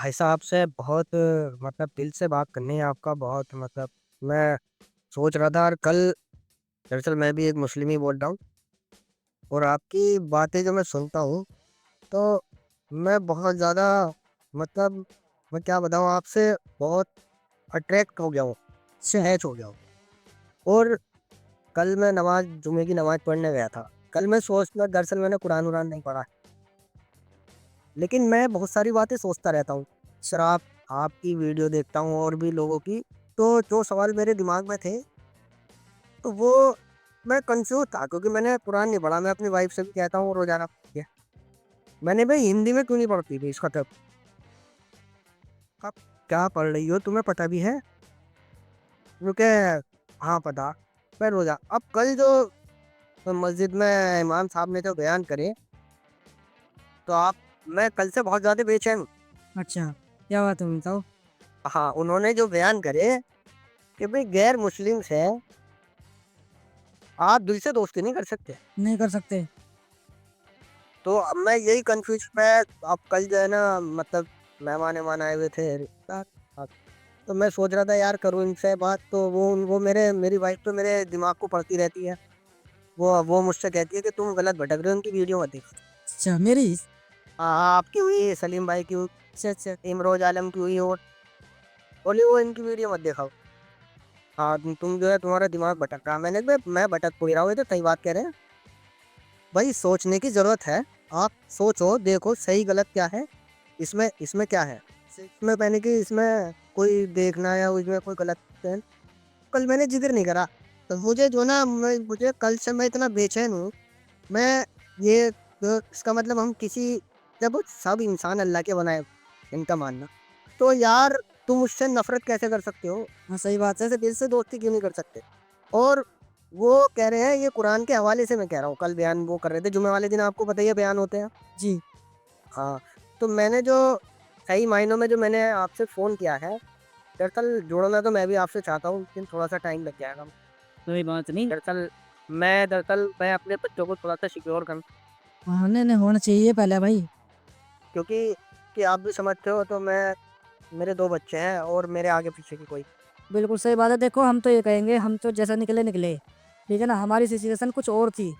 भाई साहब से बहुत मतलब दिल से बात करनी है आपका बहुत मतलब मैं सोच रहा था और कल दरअसल मैं भी एक मुस्लिम ही बोल रहा हूँ और आपकी बातें जो मैं सुनता हूँ तो मैं बहुत ज़्यादा मतलब मैं क्या बताऊँ आपसे बहुत अट्रैक्ट हो गया हूँ सहज हो गया हूँ। और कल मैं नमाज जुमे की नमाज पढ़ने गया था। कल मैं सोचना दरअसल मैंने कुरान उरान नहीं पढ़ा, लेकिन मैं बहुत सारी बातें सोचता रहता हूँ। शराब आपकी वीडियो देखता हूँ और भी लोगों की, तो जो सवाल मेरे दिमाग में थे तो वो मैं कंफ्यूज था क्योंकि मैंने कुरान नहीं पढ़ा। मैं अपनी वाइफ से भी कहता हूँ रोजाना पढ़ती है। मैंने भाई हिंदी में क्यों नहीं पढ़ती थी इसका तब आप क्या पढ़ रही हो, तुम्हें पता भी है? क्योंकि हाँ पता। मैं रोजा अब कल जो मस्जिद में इमाम साहब ने जो बयान करे तो आप मैं कल से बहुत ज्यादा बेचैन हूँ। अच्छा, क्या बात है बताओ? हाँ, उन्होंने जो बयान करे कि भाई गैर मुस्लिम से आप दिल से दोस्ती नहीं कर सकते। नहीं कर सकते। तो अब मैं यही कंफ्यूज मैं अब कल जो है ना मतलब मेहमान वेहमान आए हुए थे रिश्तेदार। हाँ, तो मैं सोच रहा था यार करूँ इनसे बात, तो वो मेरी वाइफ तो मेरे दिमाग को पढ़ती रहती है। वो मुझसे कहती है कि तुम गलत भटक रहे हो, उनकी वीडियो मत देखो। अच्छा, मेरी। हाँ हाँ, आपकी हुई, सलीम भाई की हुई, अच्छा अच्छा। इमरोज आलम की हुई, और बोली वो इनकी वीडियो मत देखो। हाँ तुम जो है तुम्हारा दिमाग भटक रहा है। मैंने कहा, मैं भटक कोई रहा हूँ, ये तो सही बात कह रहे हैं। भाई सोचने की जरूरत है। आप सोचो देखो सही गलत क्या है, इसमें इसमें क्या है। इसमें मैंने कि इसमें कोई देखना या इसमें कोई गलत है। कल मैंने जिक्र नहीं करा तो मुझे जो ना मुझे कल से मैं इतना बेचैन हूँ। मैं ये इसका मतलब हम किसी जब सब इंसान अल्लाह के बनाए इनका मानना, तो यार तुम उससे नफरत कैसे कर सकते हो? हाँ, सही बात है। जैसे दिल से दोस्ती क्यों नहीं कर सकते? और वो कह रहे हैं, ये कुरान के हवाले से मैं कह रहा हूँ, कल बयान वो कर रहे थे जुमे वाले दिन, आपको पता ही है बयान होते हैं। जी। हाँ, तो मैंने जो सही मायनों में जो मैंने आपसे फ़ोन किया है, दरअसल जुड़ना तो मैं भी आपसे चाहता हूँ लेकिन थोड़ा सा टाइम लग जाएगा। कोई बात नहीं। दरअसल मैं अपने बच्चों को थोड़ा सा सिक्योर कर, हाँ, नहीं नहीं, होना चाहिए पहले भाई। क्योंकि कि आप भी समझते हो तो मैं मेरे 2 बच्चे हैं और मेरे आगे पीछे की कोई। बिल्कुल सही बात है। देखो, हम तो ये कहेंगे, हम तो जैसा निकले निकले। ठीक है ना, हमारी सिचुएशन कुछ और थी।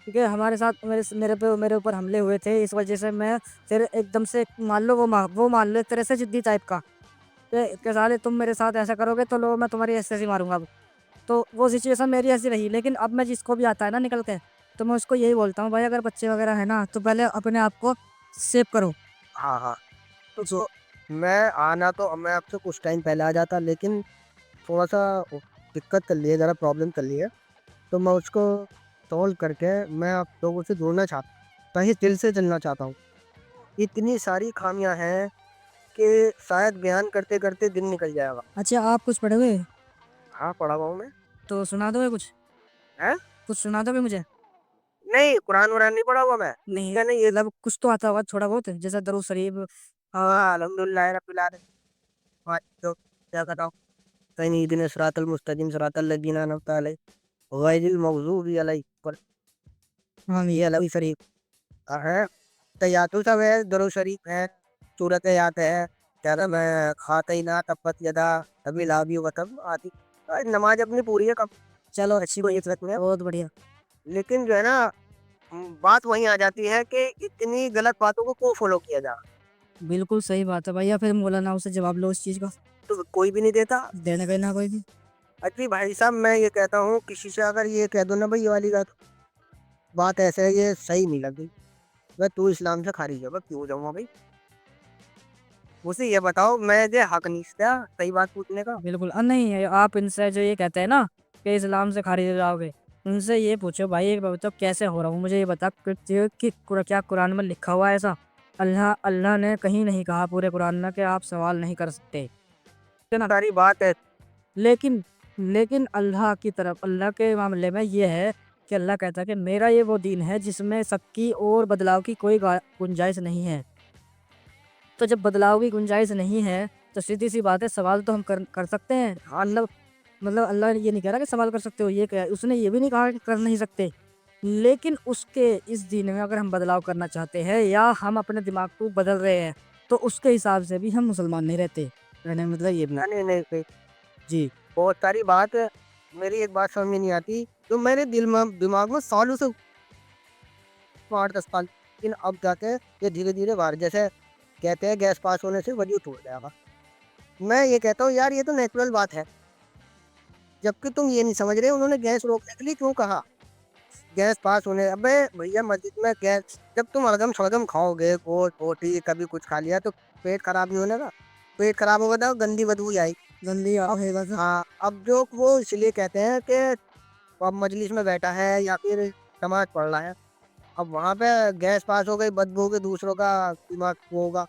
ठीक है, हमारे साथ मेरे ऊपर हमले हुए थे, इस वजह से मैं फिर एकदम से मान लो वो मान लो एक तरह से जिद्दी टाइप का कि साले तुम मेरे साथ ऐसा करोगे तो लो मैं तुम्हारी ऐसे ऐसे मारूंगा अब। तो वो सिचुएशन मेरी ऐसी रही, लेकिन अब मैं जिसको भी आता है ना निकल के, तो मैं उसको यही बोलता हूँ, भाई अगर बच्चे वगैरह है ना तो पहले अपने आप को सेव करो। हाँ, हाँ। जी। तो मैं आना तो मैं आपसे कुछ टाइम पहले आ जाता, लेकिन थोड़ा-सा दिक्कत चल रही है, ज़रा प्रॉब्लम चल रही है। तो मैं उसको सॉल्व करके मैं आप लोगों से जुड़ना चाहता हूँ, तहे दिल से चलना चाहता हूँ। इतनी सारी खामियाँ हैं कि शायद बयान करते-करते दिन निकल जाएगा। अच्छा, आप कुछ पढ़े हुए? हाँ, पढ़ा हुआ हूँ मैं। तो सुना दोगे कुछ? हैं? कुछ सुना दोगे मुझे? नहीं, कुरान-वुरान नहीं पढ़ा हुआ मैं। नहीं, मैंने ये मतलब कुछ तो आता होगा थोड़ा बहुत, जैसे दरूद शरीफ। हाँ, अल्हम्दुलिल्लाह रब्बिल आलमीन। हाँ, तो क्या बताऊँ? कहीं इहदिना सिरातल मुस्तकीम सिरातल लज़ीना अनअमता अलैहिम गैरिल मग़ज़ूबि अलैहिम हाँ ये जी। अलवी शरीफ है। तो यातू सब है, दुरूद शरीफ है, सूरत यात है, क्या नाम है, खातिना तब्बत यदा अबी लाहबी व तब आदि। नमाज अपनी पूरी है कम, चलो, अच्छी कोई बात। दिक्कत नहीं है। बहुत बढ़िया। लेकिन जो है ना बात वहीं आ जाती है कि इतनी गलत बातों को क्यों फॉलो किया जा, बिल्कुल सही बात है भैया, फिर मौलाना से जवाब लो इस चीज़ का। तो कोई भी नहीं देता। देना कहीं ना कोई भी। अजी भाई साहब मैं ये कहता हूँ किसी से अगर ये कह दो ना भाई ये वाली बात ऐसे है, ये सही नहीं लगी, मैं तू इस्लाम से खारिज है, मैं क्यों जाऊँगा भाई? मुझे ये बताओ मैं ये हक नहीं था सही बात पूछने का। बिल्कुल। नहीं, आप इनसे जो ये कहते हैं ना कि इस्लाम से खारिज हो जाओगे, उनसे ये पूछो, भाई एक बात बताओ कैसे हो रहा हूँ, मुझे ये बता क्या कुरान में लिखा हुआ है ऐसा? अल्लाह अल्लाह ने कहीं नहीं कहा पूरे कुरान में कि आप सवाल नहीं कर सकते, है ना? सारी बात है। लेकिन लेकिन अल्लाह की तरफ, अल्लाह के मामले में ये है कि अल्लाह कहता है कि मेरा ये वो दीन है जिसमें शक की और बदलाव की कोई गुंजाइश नहीं है। तो जब बदलाव की गुंजाइश नहीं है, तो सीधी-सी बात है, सवाल तो हम कर सकते हैं। हाँ, अल्लाह मतलब अल्लाह ये नहीं कह रहा कि सवाल कर सकते हो, ये कह उसने ये भी नहीं कहा कि कर नहीं सकते। लेकिन उसके इस दीन में अगर हम बदलाव करना चाहते हैं या हम अपने दिमाग को बदल रहे हैं, तो उसके हिसाब से भी हम मुसलमान नहीं रहते। कहने का मतलब ये भी। नहीं नहीं नहीं, जी। बहुत सारी बात है। मेरी एक बात समझ में नहीं आती, जो मेरे दिमाग में सालों से 8-10 साल, लेकिन अब जाके ये धीरे धीरे बाहर, जैसे कहते हैं गैस पास होने से वजू टूट जाएगा। मैं ये कहता हूँ यार, ये तो नेचुरल बात है, जबकि तुम ये नहीं समझ रहे उन्होंने गैस रोकने के लिए क्यों कहा। गैस पास होने, अबे भैया मस्जिद में गैस, जब तुम अलगम सलगम खाओगे, गोश्त रोटी कभी कुछ खा लिया, तो पेट खराब नहीं होने का। पेट खराब होगा तो गंदी बदबू आई। गंदी आग है बस। हाँ, अब जो वो इसलिए कहते हैं कि अब मजलिस में बैठा है या फिर नमाज पढ़ रहा है, अब वहां पे गैस पास हो गई, बदबू हो गई, दूसरों का दिमाग वो होगा,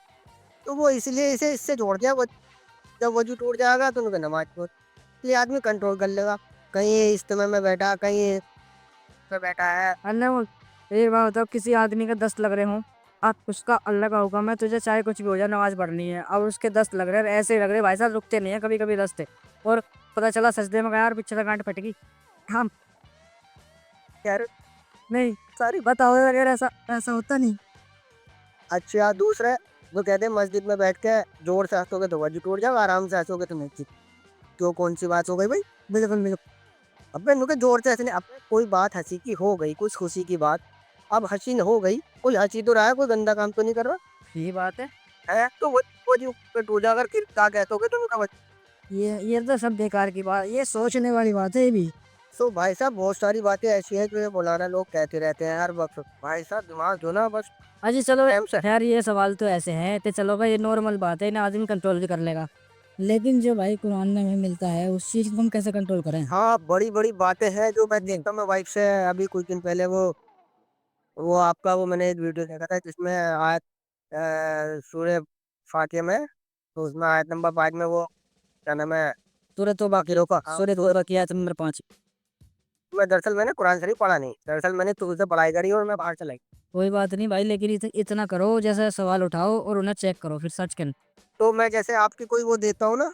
तो वो इसलिए इसे इससे जोड़ दिया। जब वजू टूट जाएगा तो उनका नमाज पढ़, इसलिए आदमी कंट्रोल कर लेगा। कहीं इज्तिमा में बैठा, कहीं पे बैठा है। अल्लाह वो एक बात बताओ, किसी आदमी के 10 लग रहे हों, आप उसका अल्लाह का हुक्म है तुझे चाहे कुछ भी हो जाए नमाज पढ़नी है, और उसके 10 लग रहे हैं, ऐसे ही लग रहे भाई साहब, रुकते नहीं है कभी कभी रास्ते। और पता चला सजदे में गया यार पीछे से गांठ फट गई। हम यार नहीं, सारी। बताओ अगर ऐसा ऐसा होता नहीं। अच्छा, दूसरे वो कहते हैं मस्जिद में बैठ के जोर से हंसोगे तो वजू टूट जाएगा, आराम से हंसोगे तो नहीं। क्यों, कौन सी बात हो गई भाई। बिल्कुल बिल्कुल। अबे नुके जोर से हंसने, अब कोई बात हंसी की हो गई, कुछ खुशी की बात, अब हंसी न हो गई, कोई हंसी तो रहा है, कोई गंदा काम तो नहीं कर रहा यही बात है। है, तो वो वजू पे टूट जाएगा, फिर क्या कहते तुम। ये तो सब बेकार की बात, ये सोचने वाली बात है ये भी। तो भाई साहब, बहुत सारी बातें ऐसी हैं जो ये मौलाना लोग कहते रहते हैं हर वक्त। भाई साहब दिमाग जो ना बस अजी चलो टाइम से। यार, ये सवाल तो ऐसे हैं तो चलो भाई, ये नॉर्मल बात है, ना आदमी कंट्रोल भी कर लेगा। लेकिन जो भाई कुरान में हमें मिलता है उस चीज को हम कैसे कंट्रोल करें। हाँ, बड़ी बड़ी बातें हैं जो मैं देखता हूँ। मैं वाइफ से अभी कुछ दिन पहले वो आपका वो मैंने एक वीडियो देखा था जिसमें आयत सूर्य फातिहा में, तो उसमें आयत नंबर 5 में वो क्या नाम है, सूरह तौबा की, फकीरों का। हाँ, सूरह तौबा की आयत नंबर 5। मैं दरअसल मैंने कुरान शरीफ पढ़ा नहीं, दरअसल मैंने तुझसे पढ़ाई करी और मैं बाहर चला गया। कोई बात नहीं भाई, लेकिन इतना करो, जैसे सवाल उठाओ और उन्हें चेक करो, फिर सर्च करो। तो मैं जैसे आपकी कोई वो देता हूँ ना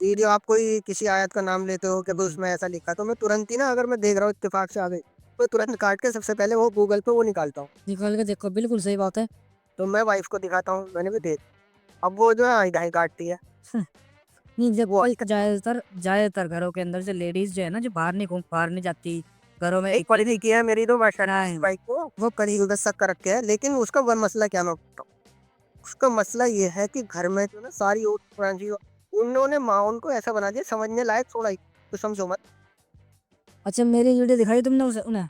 वीडियो, आप कोई किसी आयत का नाम लेते हो कि भाई उसमें ऐसा लिखा, तो मैं तुरंत ही ना, अगर मैं देख रहा हूँ इत्तेफाक से आ गई, तो तुरंत काट के सबसे पहले वो गूगल पे वो निकालता हूँ। निकाल के देखो, बिल्कुल सही बात है। तो मैं वाइफ को दिखाता हूँ, मैंने भी देख, अब वो जो है आई ढाई काटती है। नहीं, जब वो कोई ज्यादातर ज्यादातर घरों के अंदर से लेडीज जो है ना, जो बाहर नहीं जाती, घरों में एक पढ़ी लिखी है मेरी तो बादशाह ना है। वाइफ को, वो करी उधर शक कर रखे है, लेकिन उसका वो मसला क्या, मैं बताऊँ। उसका मसला ये है कि घर में जो ना सारी औरत पुरानी, उन्होंने माँ उनको ऐसा बना दिया, समझने लायक थोड़ा ही, तो समझो मत। अच्छा, मेरी वीडियो दिखाई तुमने उसे उन्हें।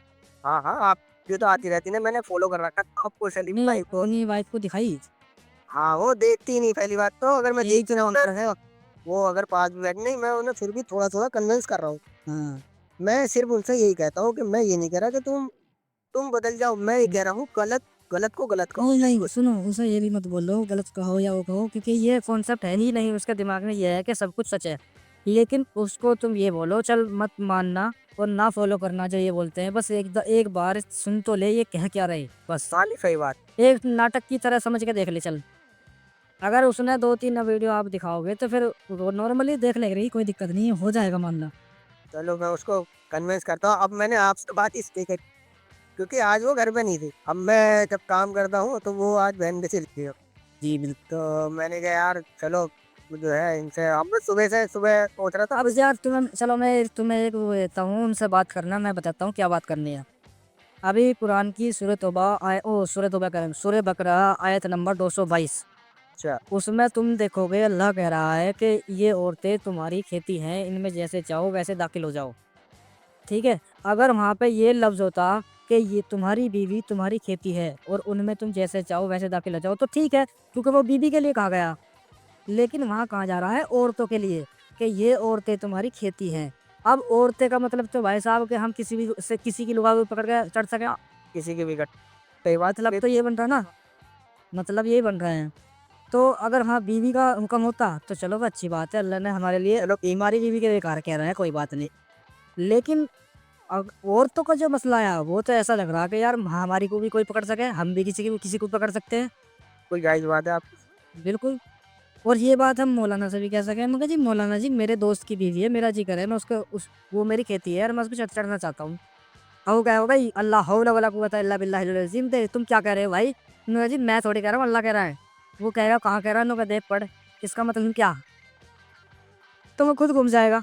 हाँ हाँ, आप ये तो आती रहती है, मैंने फॉलो कर रखा था आपको सलीम नहीं, भाई को। अपनी वाइफ को दिखाई। हाँ, वो देखती ही नहीं पहली बात तो, अगर मैं एक देखती ना उधर है, वो अगर पास भी बैठ, नहीं मैं उन्हें फिर भी थोड़ा थोड़ा कन्विंस कर रहा हूँ। हाँ। मैं सिर्फ उनसे यही कहता हूँ कि मैं ये नहीं कह रहा कि तुम बदल जाओ, मैं ये कह रहा हूँ गलत गलत को गलत कहो। नहीं नहीं, सुनो, उसे ये भी मत बोलो गलत कहो या वो कहो, क्योंकि ये कॉन्सेप्ट है ही नहीं उसके दिमाग में, ये है कि सब कुछ सच है। लेकिन उसको तुम ये बोलो चल मत मानना और ना फॉलो करना जो ये बोलते हैं, बस एक बार सुन तो ले ये कह क्या रहे, बस साली सही बात। एक नाटक की तरह समझ के देख ले चल। अगर उसने 2-3 वीडियो आप दिखाओगे तो फिर वो नॉर्मली देख लेगी, कोई दिक्कत नहीं है, हो जाएगा मानना। चलो मैं उसको कन्विंस करता हूँ। अब मैंने आपसे बात इसलिए करी क्योंकि आज वो घर पे नहीं थी, अब मैं जब काम करता हूँ तो वो आज बहन से लिखी है। जी बिल्कुल। तो मैंने कहा यार चलो, जो है इनसे, अब मैं सुबह से सुबह सोच रहा था। अब यार तुम्हें, चलो मैं तुम्हें एक वो देता हूँ, उनसे बात करना, मैं बताता हूँ क्या बात करनी है। अभी कुरान की सूरह तौबा सूरह तौबा कह रहा हूँ, सूरह बकरा आयत नंबर 222, अच्छा, उसमें तुम देखोगे अल्लाह कह रहा है कि ये औरतें तुम्हारी खेती हैं, इनमें जैसे चाहो वैसे दाखिल हो जाओ। ठीक है, अगर वहाँ पे ये लफ्ज़ होता कि ये तुम्हारी बीवी तुम्हारी खेती है और उनमें तुम जैसे चाहो वैसे दाखिल हो जाओ, तो ठीक है, क्योंकि वो बीवी के लिए कहा गया। लेकिन वहाँ कहा जा रहा है औरतों के लिए कि ये औरतें तुम्हारी खेती हैं। अब औरतें का मतलब तो भाई साहब कि हम किसी भी से किसी की लुगाई पकड़ के चढ़ सकें, किसी की विकट सही बात मतलब है। तो ये बन रहा ना, मतलब यही बन रहे हैं। तो अगर हाँ बीवी का हुक्म होता तो चलो वो अच्छी बात है, अल्लाह ने हमारे लिए, चलो हमारी बीवी के बेकार कह रहे हैं, कोई बात नहीं। लेकिन औरतों का जो मसला है वो तो ऐसा लग रहा है कि यार हमारी को भी कोई पकड़ सके, हम भी किसी को पकड़ सकते हैं। कोई जायज बात है आप। बिल्कुल। और ये बात हम मौलाना से भी कह सकें, मगर जी मौलाना जी मेरे दोस्त की बीवी है, मेरा जी करे मैं उसको वो मेरी खेती है यार, मैं उसको चढ़ना चाहता हूँ। अब वो क्या हो भाई, अल्लाह हौला वला कुव्वता इल्ला बिल्लाहिल अज़ीम, तुम क्या कह रहे हो भाई। मैं जी मैं थोड़ी कह रहा हूँ, अल्लाह कह रहा है। वो कहेगा कहाँ कह रहा है, नो देख पढ़, इसका मतलब क्या, तो वो खुद घूम जाएगा।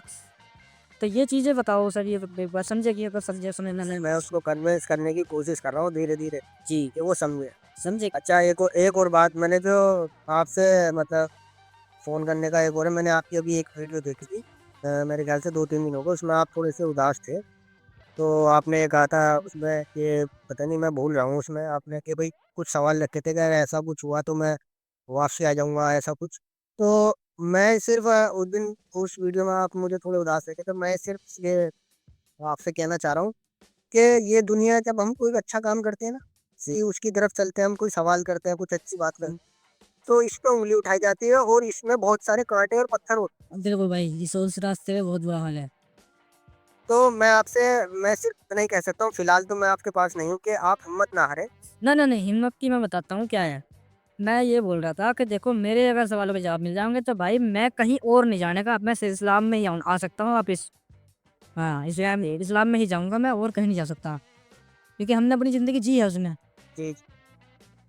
तो ये चीज़ें बताओ सर, ये एक बार समझे कि अगर समझे सुने ना मैं उसको कन्विंस करने की कोशिश कर रहा हूँ धीरे धीरे जी कि वो समझे। समझे। अच्छा, एक और बात मैंने जो आपसे मतलब फ़ोन करने का एक और है, मैंने आपकी अभी एक वीडियो देखी थी, मेरे ख्याल से 2-3 दिन हो गए, उसमें आप थोड़े से उदास थे। तो आपने कहा था उसमें कि पता नहीं मैं भूल रहा हूँ, उसमें आपने कि भाई कुछ सवाल रखे थे कि अगर ऐसा कुछ हुआ तो मैं वापसी आ जाऊँगा, ऐसा कुछ। तो मैं सिर्फ़ उस दिन उस वीडियो में आप मुझे थोड़े उदास देखे, तो मैं सिर्फ़ ये आपसे कहना चाह रहा हूँ कि ये दुनिया जब हम कोई अच्छा काम करते हैं ना, सी उसकी तरफ चलते हैं, हम कोई सवाल करते हैं, कुछ अच्छी बात करते हैं, तो इस पे उँगली उठाई जाती है और इसमें बहुत सारे काँटे और पत्थर होते हैं। बिल्कुल भाई, इस उस रास्ते में बहुत बुरा हाल है। तो मैं सिर्फ़ इतना ही कह सकता हूँ, फिलहाल तो मैं आपके पास नहीं हूँ कि आप हिम्मत ना हारें। ना, ना नहीं, हिम्मत की मैं बताता हूँ क्या है। मैं ये बोल रहा था कि देखो मेरे अगर सवालों के जवाब मिल जाएँगे तो भाई मैं कहीं और नहीं जाने का, मैं सिर्फ इस्लाम में ही आ सकता हूँ वापिस। हाँ, इस्लाम में ही जाऊँगा मैं, और कहीं नहीं जा सकता। क्योंकि हमने अपनी ज़िंदगी जी है उसमें। जी,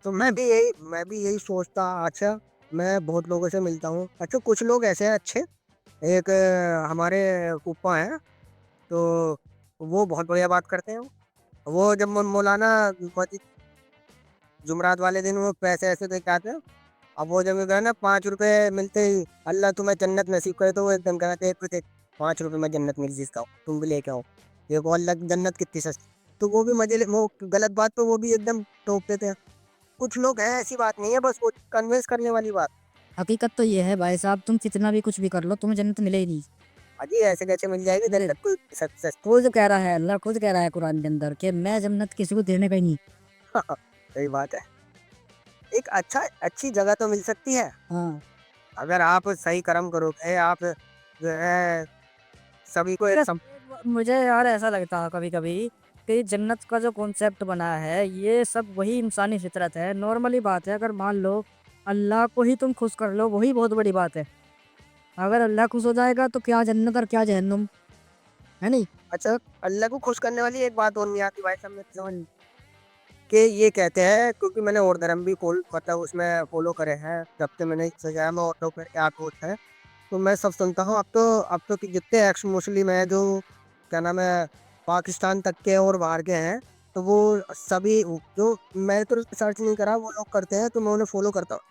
तो मैं भी यही सोचता। अच्छा, मैं बहुत लोगों से मिलता हूँ। अच्छा, कुछ लोग ऐसे हैं अच्छे, एक हमारे फूफा हैं, तो वो बहुत बढ़िया बात करते हैं। वो जब मौलाना मस्जिद जुमरात वाले दिन वो पैसे ऐसे दे के आते हैं, अब वो जब गए ना ₹5 मिलते ही, अल्लाह तुम्हें जन्नत नसीब करे, तो वो एकदम कहते हैं, "देख ₹5 में जन्नत मिल जिसका हो, तुम भी लेके आओ। देखो अल्लाह की जन्नत कितनी सस्ती।" तो वो भी मजे ले, वो गलत बात पे वो भी एकदम टोक देते हैं। कुछ लोग हैं, ऐसी बात नहीं है, बस वो कन्विंस करने वाली बात। हकीकत तो ये है भाई साहब, तुम कितना भी कुछ भी कर लो, तुम्हें जन्नत मिले ही नहीं। अजी ऐसे कैसे मिल जाएगी अरे! जन्नत, कोई सच। खुद कह रहा है, अल्लाह खुद कह रहा है कुरान के अंदर कि मैं जन्नत किसी को देने का ही नहीं। सही बात है। एक अच्छी जगह तो मिल सकती है, हाँ। अगर आप सही कर्म करोगे, आप जो है सभी को एक मेरा मुझे यार ऐसा लगता है कभी-कभी कि जन्नत का जो कॉन्सेप्ट बना है, ये सब वही इंसानी फितरत है। नॉर्मली बात है, अगर मान लो अल्लाह को ही तुम खुश कर लो, वही बहुत बड़ी बात है। अगर अल्लाह खुश हो जाएगा तो क्या जन्नत और क्या जहन्नुम, है नहीं? अच्छा, अल्लाह को खुश करने वाली एक बात और नहीं आती भाई साहब, मेरे समझ में, कि ये कहते हैं, क्योंकि मैंने और धर्म भी मतलब उसमें फॉलो करे हैं, जब से मैंने सजाया में और लोग मेरे क्या कोच है, तो मैं सब सुनता हूँ। अब तो कि जितने एक्स मुस्लिम हैं जो क्या नाम है पाकिस्तान तक के और बाहर के हैं, तो वो सभी जो, मैं तो सर्च नहीं करा, वो लोग करते हैं तो मैं उन्हें फॉलो करता हूँ।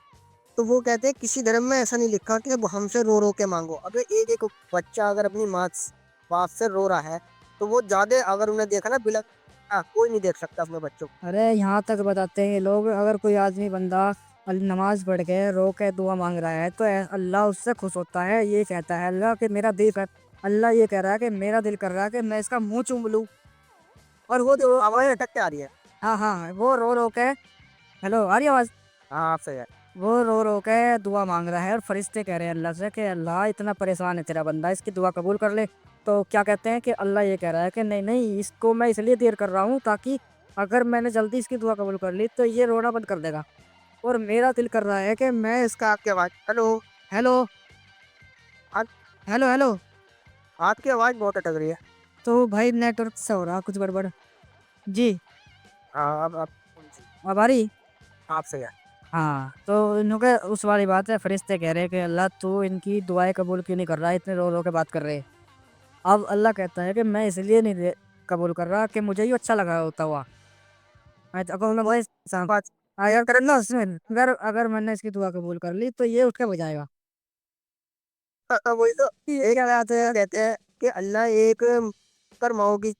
तो वो कहते हैं किसी धर्म में ऐसा नहीं लिखा कि अब हमसे रो रो के मांगो। अबे एक एक बच्चा अगर अपनी बाप से रो रहा है, तो वो ज्यादा अगर उन्हें देखा ना बिलक, कोई नहीं देख सकता अपने बच्चों को। अरे यहाँ तक बताते हैं ये लोग, अगर कोई आदमी बंदा नमाज पढ़ के रो के दुआ मांग रहा है तो अल्लाह उससे खुश होता है। ये कहता है अल्लाह कि मेरा दिल कर, अल्लाह ये कह रहा है कि मेरा दिल कर रहा है कि मैं इसका मुंह चूम लूं। और वो तो आवाज अटक के आ रही है। हाँ हाँ, वो रो रो के, हेलो आ रही आवाज, हाँ, आप सही है। वो रो रो के दुआ मांग रहा है और फरिश्ते कह रहे हैं अल्लाह से कि अल्लाह इतना परेशान है तेरा बंदा, इसकी दुआ कबूल कर ले। तो क्या कहते हैं कि अल्लाह ये कह रहा है कि नहीं नहीं, इसको मैं इसलिए देर कर रहा हूँ ताकि अगर मैंने जल्दी इसकी दुआ कबूल कर ली तो ये रोना बंद कर देगा। और मेरा दिल कर रहा है कि मैं इसका आपकी आवाज, हेलो। हेलो, आप, हेलो, हेलो। आपकी आवाज बहुत अटक रही है। तो भाई नेटवर्क से हो रहा कुछ गड़बड़। जी, हाँ, अब अब आ रही? आप सही है। हाँ, तो इन्होंने उस वाली बात है, फरिश्ते कह रहे हैं कि अल्लाह तू इनकी दुआएं कबूल क्यों नहीं कर रहा है, इतने रो रो के बात कर रहे हैं। अब अल्लाह कहता है कि मैं इसलिए नहीं कबूल कर रहा कि मुझे ही अच्छा लगा होता हुआ। मैं तो अगर मैं वो वही सांप, बात, अगर करना सुन, अगर अगर मैंने इसकी दुआ कबूल कर ली तो ये उठ के बजाएगा। वही तो, ये एक क्या बात है? कहते हैं कि अल्लाह एक कर्माओं की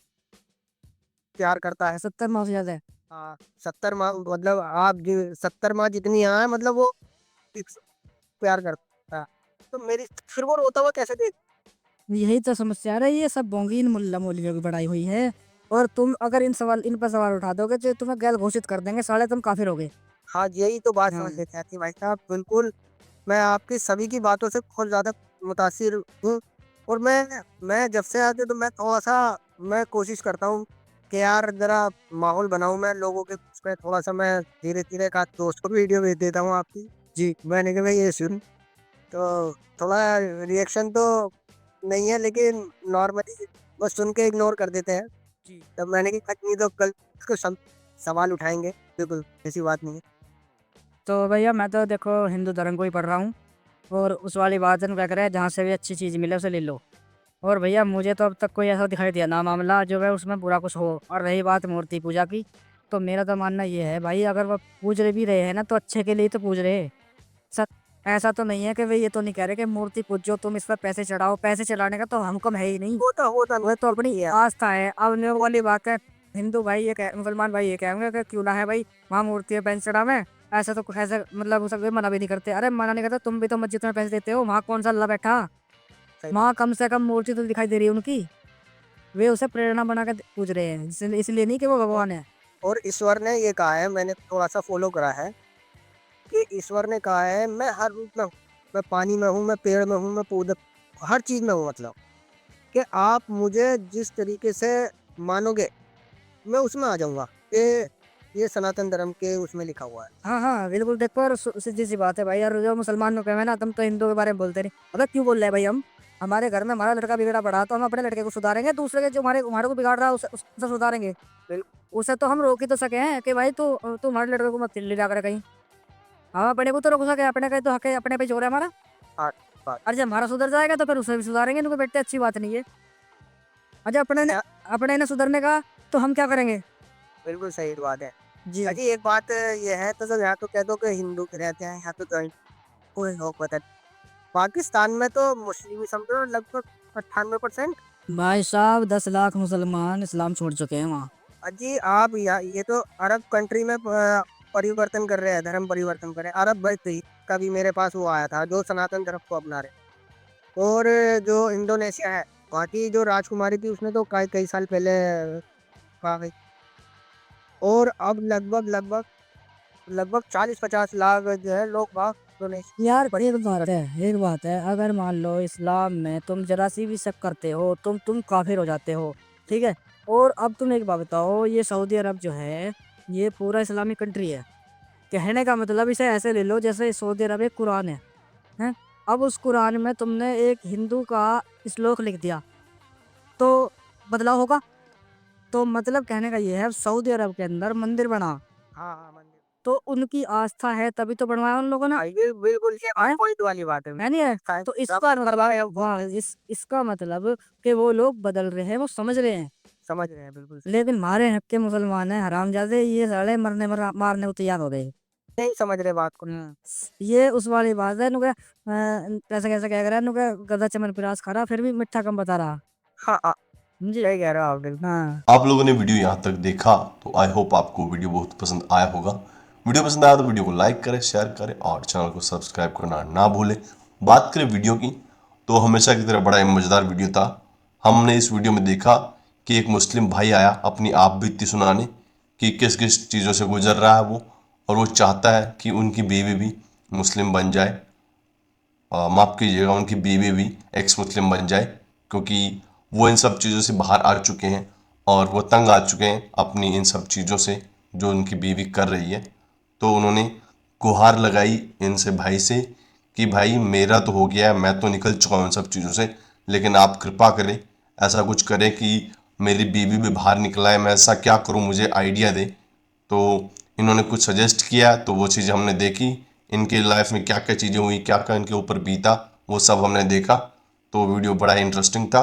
प्यार करता है। 70 माह से ज्यादा है। हाँ, 70 माह मतलब आप 70 माह जितनी यहाँ है, मतलब वो फिक्स प्यार करता है। तो मेरी फिर वो रोता हुआ कैसे देख। यही तो समस्या है, ये सब बोंगीन मुल्ला मौलवियों की बढ़ाई हुई है। और तुम अगर इन पर सवाल उठा दोगे तो तुम्हें गैर घोषित कर देंगे, साले तुम काफिर हो गए। हाँ, यही तो बात समझ हाँ। लेते हैं कि भाई साहब, बिल्कुल मैं आपकी सभी की बातों से बहुत ज़्यादा मुतासिर हूँ। और मैं जब से आते तो मैं थोड़ा सा मैं कोशिश करता हूँ कि यार जरा माहौल बनाऊँ, मैं लोगों के उस पे थोड़ा सा मैं धीरे धीरे का दोस्त को भी वीडियो भेज देता हूँ आपकी। जी, मैंने कहा भाई ये सुन, तो थोड़ा रिएक्शन तो नहीं है, लेकिन नॉर्मली बस सुन के इग्नोर कर देते हैं। जी। तब मैंने कहा नहीं तो कल को सवाल उठाएंगे, बिल्कुल ऐसी बात नहीं है। तो भैया मैं तो देखो हिंदू धर्म को ही पढ़ रहा हूँ, और उस वाली बात है क्या करें, जहाँ से भी अच्छी चीज़ मिले उसे ले लो। और भैया मुझे तो अब तक कोई ऐसा दिखाई दिया ना मामला जो है उसमें बुरा कुछ हो। और रही बात मूर्ति पूजा की, तो मेरा तो मानना ये है भाई, अगर वो पूज रहे भी रहे हैं ना तो अच्छे के लिए तो पूज रहे हैं। सत ऐसा तो नहीं है कि भाई ये तो नहीं कह रहे कि मूर्ति पूजो तुम, इस पर पैसे चढ़ाओ। पैसे चढ़ाने का तो हमकम है ही नहीं, होता वह तो अपनी आस्था है। अब ने वाली बात है, हिंदू भाई ये कह, मुसलमान भाई ये कहेंगे कि क्यों ना है भाई वहाँ मूर्ति है पैसे चढ़ावे। ऐसा तो ऐसा मतलब उसे कोई मना भी नहीं करते। अरे मना नहीं करते, तुम भी तो मस्जिद में पैसे देते हो, वहाँ कौन सा अल्लाह बैठा? वहाँ कम से कम मूर्ति तो दिखाई दे रही है उनकी, वे उसे प्रेरणा बना के पूज रहे हैं, इसलिए नहीं कि वो भगवान है। और ईश्वर ने ये कहा है, मैंने थोड़ा सा फॉलो करा है कि ईश्वर ने कहा है मैं हर रूप में हूँ। मैं पानी में हूँ, मैं पेड़ में हूँ, मैं पौधे, हर चीज में हूँ। मतलब कि आप मुझे जिस तरीके से मानोगे मैं उसमें आ जाऊंगा। ये सनातन धर्म के उसमें लिखा हुआ है। हाँ हाँ बिल्कुल, देखो और सीधी सी बात है भाई यार, जो मुसलमान लोग कहे ना तुम तो हिंदू के बारे में बोलते नहीं। अबे क्यों बोल रहे हैं भाई? हम हमारे घर में हमारा लड़का बिगड़ा पड़ा तो हम अपने लड़के को सुधारेंगे, दूसरे के जो हमारे हमारे को बिगाड़ रहा है उसे सुधारेंगे? उसे तो हम रोक ही तो सके हैं कि भाई तू हमारे लड़के को मत ले जाकर कहीं। हम अपने को तो रोक सके, अपने का तो हक है, अपने पे जोर है हमारा। हाँ, बात और जब हमारा सुधर जाएगा तो फिर उसे भी सुधारेंगे, इनको बेटे अच्छी बात नहीं है। अच्छा अपने ने सुधरने का तो हम क्या करेंगे? बिल्कुल सही बात है। जी अजी एक बात ये है, तो सब यहाँ तो कह दो कि हिंदू रहते हैं यहाँ, तो कोई लोग बता। पाकिस्तान में तो मुस्लिम समझो लगभग 98%। भाई साहब 10 लाख मुसलमान इस्लाम छोड़ चुके हैं वहाँ। अजी आप यहाँ, ये तो अरब कंट्री में परिवर्तन कर रहे हैं, धर्म परिवर्तन कर रहे हैं। अरब भाई का भी मेरे पास वो आया था जो सनातन धर्म को अपना रहे। और जो इंडोनेशिया है, वहाँ की जो राजकुमारी थी उसने तो कई कई साल पहले आ गई। और अब लगभग लगभग लगभग 40-50 लाख जो है लोग वहाँ डोनेशन। यार बड़ी बात है, एक बात है, अगर मान लो इस्लाम में तुम जरा सी भी शक करते हो तुम काफिर हो जाते हो, ठीक है। और अब तुम एक बात बताओ, ये सऊदी अरब जो है ये पूरा इस्लामिक कंट्री है। कहने का मतलब इसे ऐसे ले लो जैसे सऊदी अरब एक कुरान है। अब उस कुरान में तुमने एक हिंदू का श्लोक लिख दिया तो बदलाव होगा? तो मतलब कहने का ये है, सऊदी अरब के अंदर मंदिर बना हाँ हाँ, मंदिर तो उनकी आस्था है तभी तो बनवाया उन लोगों ने, ये बिल्कुल ये पॉइंट वाली बात है। है नहीं है? शायद तो सब इसका मतलब वाह, इसका मतलब कि वो लोग बदल रहे हैं, वो समझ रहे हैं। समझ रहे हैं, बिल्कुल सही। लेकिन हमारे हक के मुसलमान हैं हरामजादे, ये साले मारने को तैयार हो गए। नहीं समझ रहे बात को। हाँ, ये उस वाली बात है नुका, कैसे कैसे क्या कर रहा है नुका, गधा चमन प्याज खा रहा फिर भी मिठ्ठा कम बता रहा। हाँ हाँ, समझे? सही कह रहे हो आप, बिल्कुल। हाँ आप लोगों ने वीडियो यहाँ तक देखा तो आई होप आपको वीडियो बहुत पसंद आया होगा। वीडियो पसंद आया तो वीडियो को लाइक करें, शेयर करें और चैनल को सब्सक्राइब करना ना भूलें। बात करें वीडियो की तो हमेशा की तरह बड़ा ही मज़ेदार वीडियो था। हमने इस वीडियो में देखा कि एक मुस्लिम भाई आया अपनी आप बीती सुनाने कि किस किस चीज़ों से गुजर रहा है वो, और वो चाहता है कि उनकी बीवी भी मुस्लिम बन जाए, माफ़ कीजिएगा उनकी बीवी भी एक्स मुस्लिम बन जाए, क्योंकि वो इन सब चीज़ों से बाहर आ चुके हैं और वो तंग आ चुके हैं अपनी इन सब चीज़ों से जो उनकी बीवी कर रही है। तो उन्होंने गुहार लगाई इनसे भाई से कि भाई मेरा तो हो गया है, मैं तो निकल चुका हूँ इन सब चीज़ों से, लेकिन आप कृपा करें ऐसा कुछ करें कि मेरी बीवी भी बाहर निकल आए। मैं ऐसा क्या करूँ, मुझे आइडिया दे। तो इन्होंने कुछ सजेस्ट किया तो वो चीज़ हमने देखी, इनके लाइफ में क्या क्या चीज़ें हुई, क्या क्या इनके ऊपर बीता, वो सब हमने देखा। तो वीडियो बड़ा ही इंटरेस्टिंग था।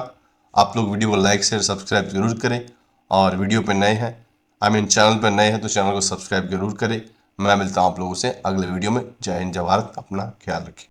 आप लोग वीडियो को लाइक शेयर सब्सक्राइब जरूर करें, और वीडियो पे नए हैं चैनल पे नए हैं तो चैनल को सब्सक्राइब जरूर करें। मैं मिलता हूँ आप लोगों से अगले वीडियो में। जय हिंद, जय भारत, अपना ख्याल रखें।